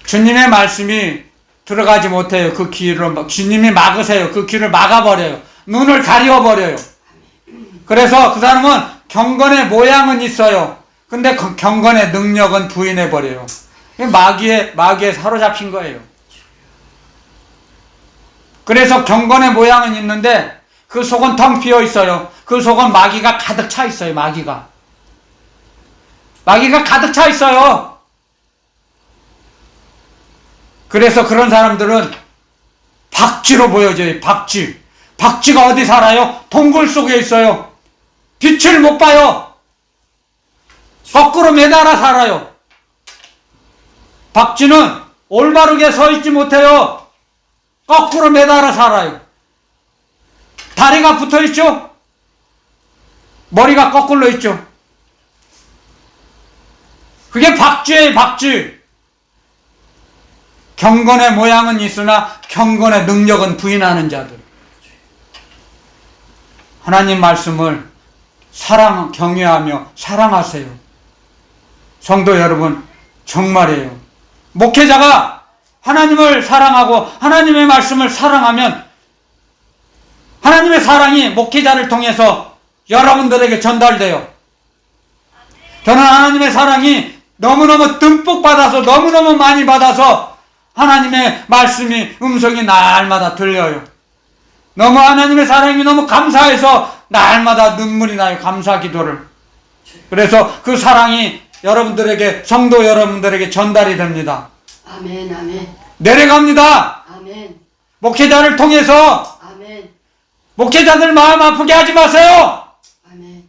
주님의 말씀이 들어가지 못해요. 그 길을 주님이 막으세요. 그 길을 막아버려요. 눈을 가려버려요. 그래서 그 사람은 경건의 모양은 있어요. 근데 그 경건의 능력은 부인해버려요. 마귀에 사로잡힌 거예요. 그래서 경건의 모양은 있는데 그 속은 텅 비어 있어요. 그 속은 마귀가 가득 차 있어요. 마귀가 가득 차 있어요. 그래서 그런 사람들은 박쥐로 보여져요. 박쥐가 어디 살아요? 동굴 속에 있어요. 빛을 못 봐요. 거꾸로 매달아 살아요. 박쥐는 올바르게 서 있지 못해요. 거꾸로 매달아 살아요. 다리가 붙어 있죠? 머리가 거꾸로 있죠? 그게 박쥐예요, 박쥐. 경건의 모양은 있으나 경건의 능력은 부인하는 자들. 하나님 말씀을 경외하며 사랑하세요. 성도 여러분, 정말이에요. 목회자가 하나님을 사랑하고 하나님의 말씀을 사랑하면 하나님의 사랑이 목회자를 통해서 여러분들에게 전달돼요. 저는 하나님의 사랑이 너무너무 듬뿍 받아서 너무너무 많이 받아서 하나님의 말씀이 음성이 날마다 들려요. 너무 하나님의 사랑이 너무 감사해서 날마다 눈물이 나요. 감사 기도를. 그래서 그 사랑이 여러분들에게, 성도 여러분들에게 전달이 됩니다. 아멘, 아멘. 내려갑니다. 아멘. 목회자를 통해서. 아멘. 목회자들 마음 아프게 하지 마세요. 아멘.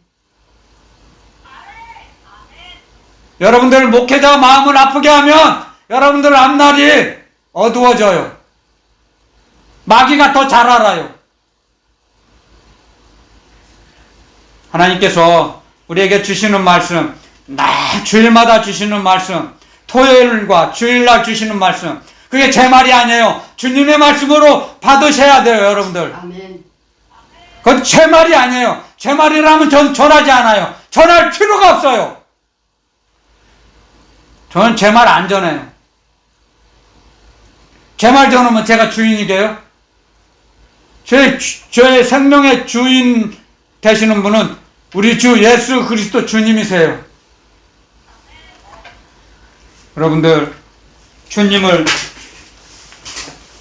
여러분들 목회자 마음을 아프게 하면 여러분들 앞날이 어두워져요. 마귀가 더 잘 알아요. 하나님께서 우리에게 주시는 말씀, 주일마다 주시는 말씀, 토요일과 주일날 주시는 말씀, 그게 제 말이 아니에요. 주님의 말씀으로 받으셔야 돼요, 여러분들. 아멘. 그건 제 말이 아니에요. 제 말이라면 전 전하지 않아요. 전할 필요가 없어요. 저는 제 말 안 전해요. 제 말 전하면 제가 주인이게요? 저의 생명의 주인 되시는 분은 우리 주 예수 그리스도 주님이세요. 여러분들, 주님을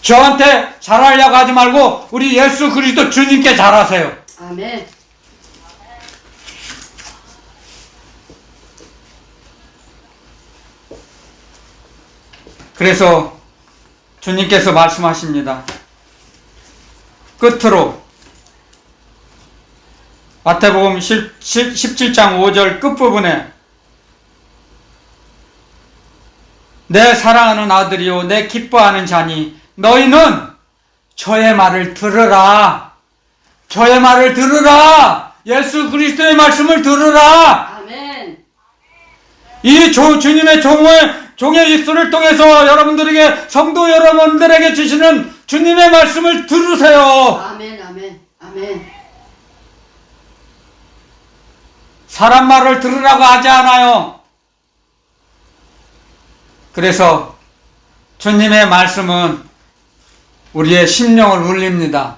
저한테 잘하려고 하지 말고 우리 예수 그리스도 주님께 잘하세요. 아멘. 그래서 주님께서 말씀하십니다. 끝으로 마태복음 17장 5절 끝부분에 내 사랑하는 아들이요 내 기뻐하는 자니 너희는 저의 말을 들으라. 저의 말을 들으라. 예수 그리스도의 말씀을 들으라. 아멘. 이 주님의 종의 입술을 통해서 여러분들에게, 성도 여러분들에게 주시는 주님의 말씀을 들으세요. 아멘. 아멘. 아멘. 사람 말을 들으라고 하지 않아요. 그래서 주님의 말씀은 우리의 심령을 울립니다.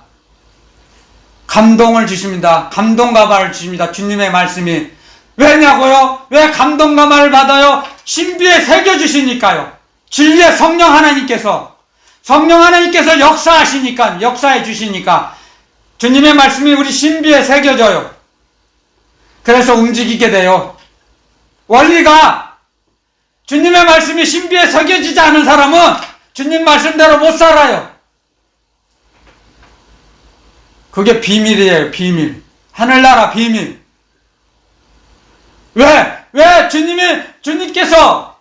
감동을 주십니다. 감동감화를 주십니다. 주님의 말씀이. 왜냐고요? 왜 감동감화를 받아요? 신비에 새겨주시니까요. 진리의 성령 하나님께서 역사하시니까, 역사해 주시니까 주님의 말씀이 우리 신비에 새겨져요. 그래서 움직이게 돼요. 원리가, 주님의 말씀이 신비에 새겨지지 않은 사람은 주님 말씀대로 못 살아요. 그게 비밀이에요. 비밀. 하늘나라 비밀. 왜 주님께서,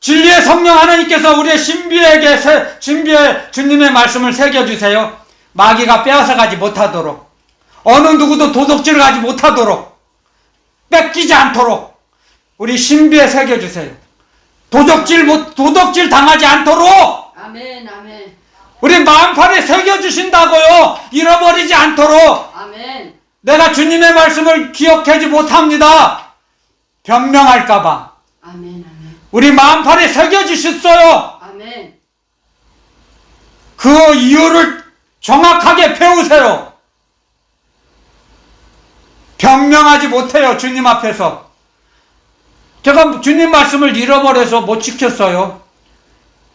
진리의 성령 하나님께서 우리의 신비에 주님의 말씀을 새겨주세요. 마귀가 빼앗아가지 못하도록, 어느 누구도 도둑질을 하지 못하도록, 뺏기지 않도록 우리 신비에 새겨주세요. 도둑질 당하지 않도록 아멘. 아멘. 우리 마음판에 새겨주신다고요. 잃어버리지 않도록. 아멘. 내가 주님의 말씀을 기억하지 못합니다. 변명할까봐 아멘. 아멘. 우리 마음판에 새겨주셨어요. 아멘. 그 이유를 정확하게 배우세요. 변명하지 못해요. 주님 앞에서. 제가 주님 말씀을 잃어버려서 못 지켰어요.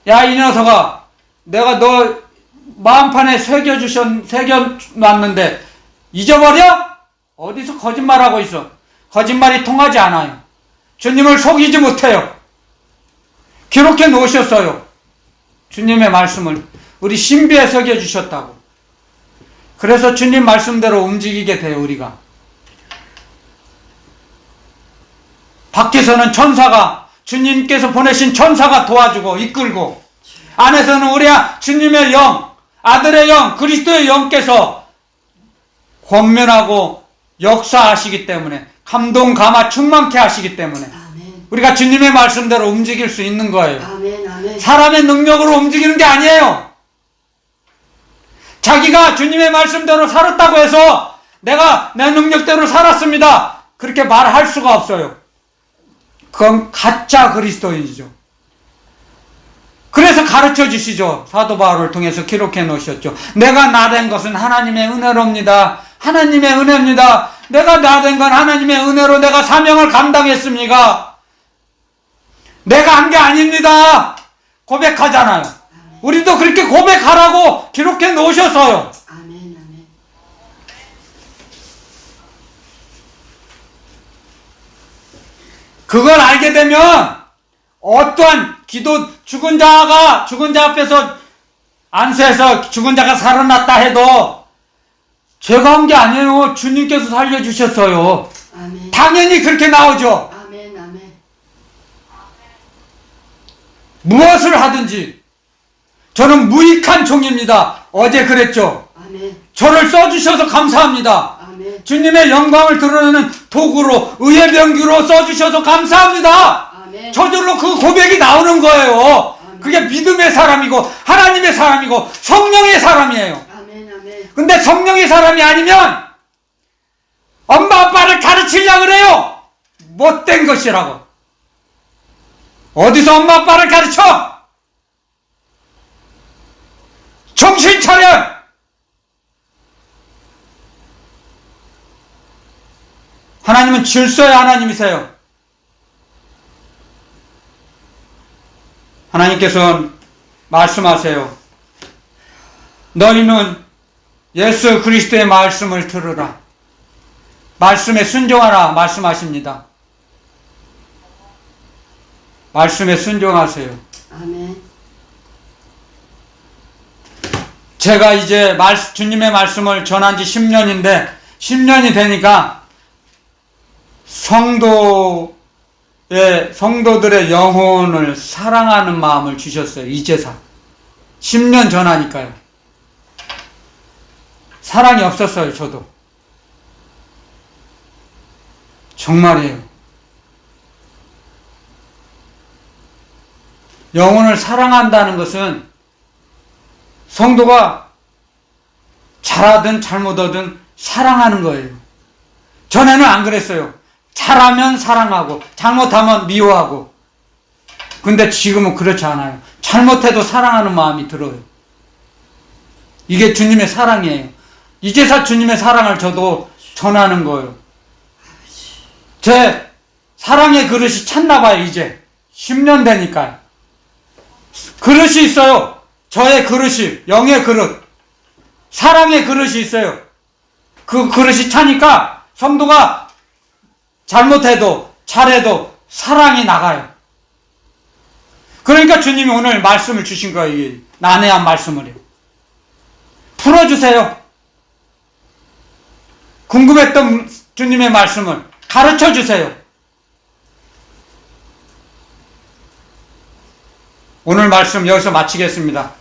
야, 이 녀석아, 내가 너 마음판에 새겨놨는데 잊어버려? 어디서 거짓말하고 있어? 거짓말이 통하지 않아요. 주님을 속이지 못해요. 기록해 놓으셨어요. 주님의 말씀을 우리 신비에 새겨주셨다고. 그래서 주님 말씀대로 움직이게 돼요. 우리가 밖에서는 주님께서 보내신 천사가 도와주고 이끌고, 안에서는 우리 주님의 영, 아들의 영, 그리스도의 영께서 권면하고 역사하시기 때문에, 감동 감화 충만케 하시기 때문에 아멘. 우리가 주님의 말씀대로 움직일 수 있는 거예요. 아멘. 아멘. 사람의 능력으로 움직이는 게 아니에요. 자기가 주님의 말씀대로 살았다고 해서 내가 내 능력대로 살았습니다, 그렇게 말할 수가 없어요. 그건 가짜 그리스도인이죠. 그래서 가르쳐 주시죠. 사도 바울을 통해서 기록해 놓으셨죠. 내가 나된 것은 하나님의 은혜로입니다. 하나님의 은혜입니다. 내가 나된 건 하나님의 은혜로 내가 사명을 감당했습니다. 내가 한 게 아닙니다. 고백하잖아요. 우리도 그렇게 고백하라고 기록해 놓으셨어요. 아멘. 아멘. 그걸 알게 되면 어떠한 죽은 자 앞에서 안수해서 죽은 자가 살아났다 해도 제가 한 게 아니에요. 주님께서 살려주셨어요. 아멘. 당연히 그렇게 나오죠. 아멘. 아멘. 무엇을 하든지 저는 무익한 종입니다. 어제 그랬죠. 아멘. 저를 써주셔서 감사합니다. 아멘. 주님의 영광을 드러내는 도구로, 의의 병기로 써주셔서 감사합니다. 아멘. 저절로 그 고백이 나오는 거예요. 그게 믿음의 사람이고 하나님의 사람이고 성령의 사람이에요. 아멘. 아멘. 근데 성령의 사람이 아니면 엄마 아빠를 가르치려고 그래요. 못된 것이라고. 어디서 엄마 아빠를 가르쳐? 정신 차려! 하나님은 질서의 하나님이세요. 하나님께서는 말씀하세요. 너희는 예수 그리스도의 말씀을 들으라. 말씀에 순종하라 말씀하십니다. 말씀에 순종하세요. 아멘. 제가 이제 주님의 말씀을 전한 지 10년인데 10년이 되니까 성도들의 영혼을 사랑하는 마음을 주셨어요. 이제서 10년 전하니까요. 사랑이 없었어요. 저도 정말이에요. 영혼을 사랑한다는 것은 성도가 잘하든 잘못하든 사랑하는 거예요. 전에는 안 그랬어요. 잘하면 사랑하고 잘못하면 미워하고. 근데 지금은 그렇지 않아요. 잘못해도 사랑하는 마음이 들어요. 이게 주님의 사랑이에요. 이제서 주님의 사랑을 저도 전하는 거예요. 제 사랑의 그릇이 찼나 봐요. 이제 10년 되니까 그릇이 있어요. 저의 그릇이, 영의 그릇, 사랑의 그릇이 있어요. 그 그릇이 차니까 성도가 잘못해도 잘해도 사랑이 나가요. 그러니까 주님이 오늘 말씀을 주신 거예요. 이 난해한 말씀을요. 풀어주세요. 궁금했던 주님의 말씀을 가르쳐 주세요. 오늘 말씀 여기서 마치겠습니다.